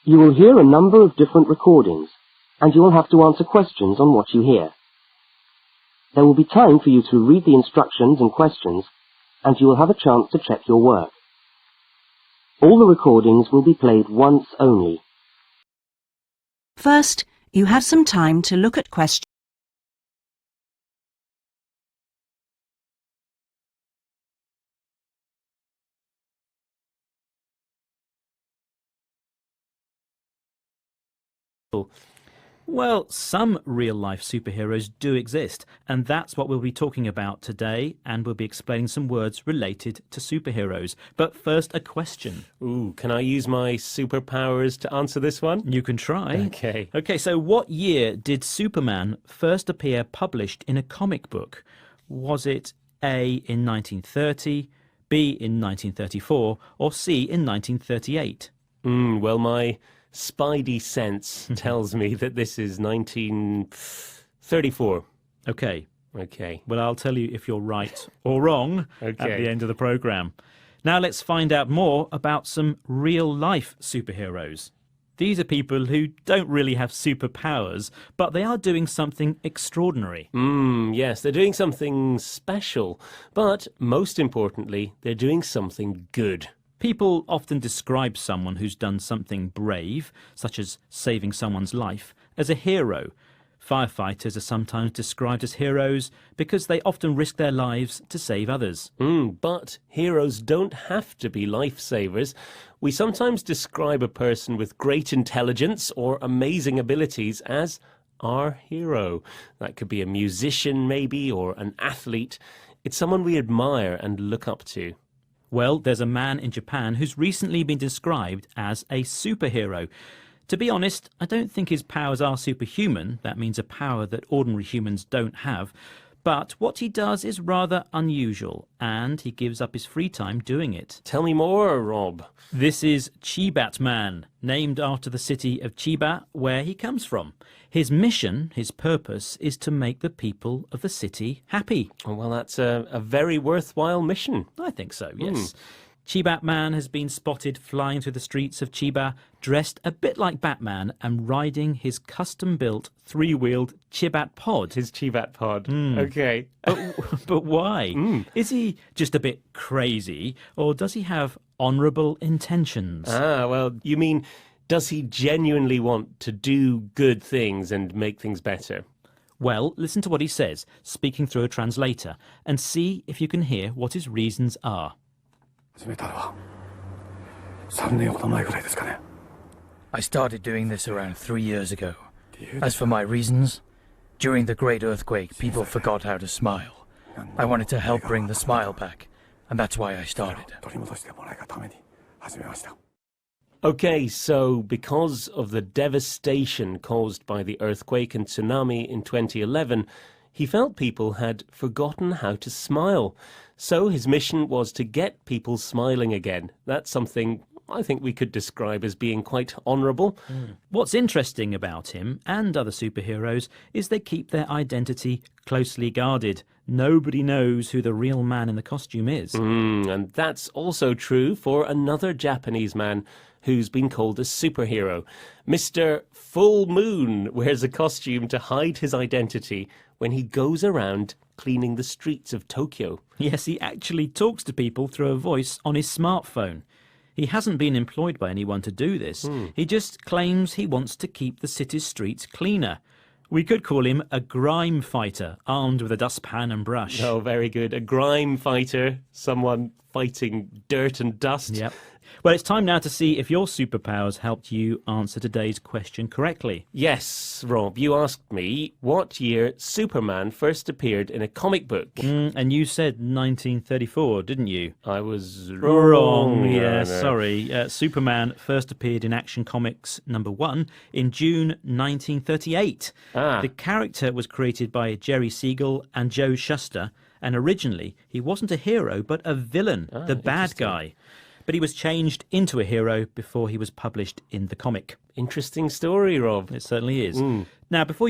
You will hear a number of different recordings, and you will have to answer questions on what you hear. There will be time for you to read the instructions and questions, and you will have a chance to check your work. All the recordings will be played once only. First, you have some time to look at questions. Well, some real-life superheroes do exist, and that's what we'll be talking about today, and we'll be explaining some words related to superheroes. But first, a question. Ooh, can I use my superpowers to answer this one? You can try. Okay, so what year did Superman first appear published in a comic book? Was it A in 1930, B in 1934, or C in 1938? Well, my spidey sense tells me that this is 1934. Okay. Okay. Well, I'll tell you if you're right or wrong at the end of the programme. Now let's find out more about some real-life superheroes. These are people who don't really have superpowers, but they are doing something extraordinary. Yes, they're doing something special, but most importantly, they're doing something good. People often describe someone who's done something brave, such as saving someone's life, as a hero. Firefighters are sometimes described as heroes because they often risk their lives to save others. But heroes don't have to be lifesavers. We sometimes describe a person with great intelligence or amazing abilities as our hero. That could be a musician maybe, or an athlete. It's someone we admire and look up to. Well, there's a man in Japan who's recently been described as a superhero. To be honest, I don't think his powers are superhuman. That means a power that ordinary humans don't have. But what he does is rather unusual, and he gives up his free time doing it. Tell me more, Rob. This is Chibat Man, named after the city of Chiba, where he comes from. His mission, his purpose, is to make the people of the city happy. Well, that's a very worthwhile mission. I think so, yes. Chibat Man has been spotted flying through the streets of Chiba, dressed a bit like Batman and riding his custom-built three-wheeled Chibat pod. His Chibat pod. Okay. But why? Is he just a bit crazy, or does he have honourable intentions? Well, you mean, does he genuinely want to do good things and make things better? Well, listen to what he says, speaking through a translator, and see if you can hear what his reasons are. I started doing this around 3 years ago. As for my reasons, during the Great Earthquake, people forgot how to smile. I wanted to help bring the smile back, and that's why I started. Okay, so because of the devastation caused by the earthquake and tsunami in 2011, he felt people had forgotten how to smile. So his mission was to get people smiling again. That's something I think we could describe as being quite honourable. What's interesting about him and other superheroes is they keep their identity closely guarded. Nobody knows who the real man in the costume is. And that's also true for another Japanese man who's been called a superhero. Mr. Full Moon wears a costume to hide his identity when he goes around cleaning the streets of Tokyo. Yes, he actually talks to people through a voice on his smartphone. He hasn't been employed by anyone to do this. He just claims he wants to keep the city's streets cleaner. We could call him a grime fighter, armed with a dustpan and brush. Oh, very good. A grime fighter, someone fighting dirt and dust. Yep. Well, it's time now to see if your superpowers helped you answer today's question correctly. Yes, Rob, you asked me what year Superman first appeared in a comic book. And you said 1934, didn't you? I was Wrong. Yeah, No. sorry. Superman first appeared in Action Comics #1 in June 1938. The character was created by Jerry Siegel and Joe Shuster, and originally he wasn't a hero but a villain, the bad guy. But he was changed into a hero before he was published in the comic. Interesting story, Rob. It certainly is. Now, before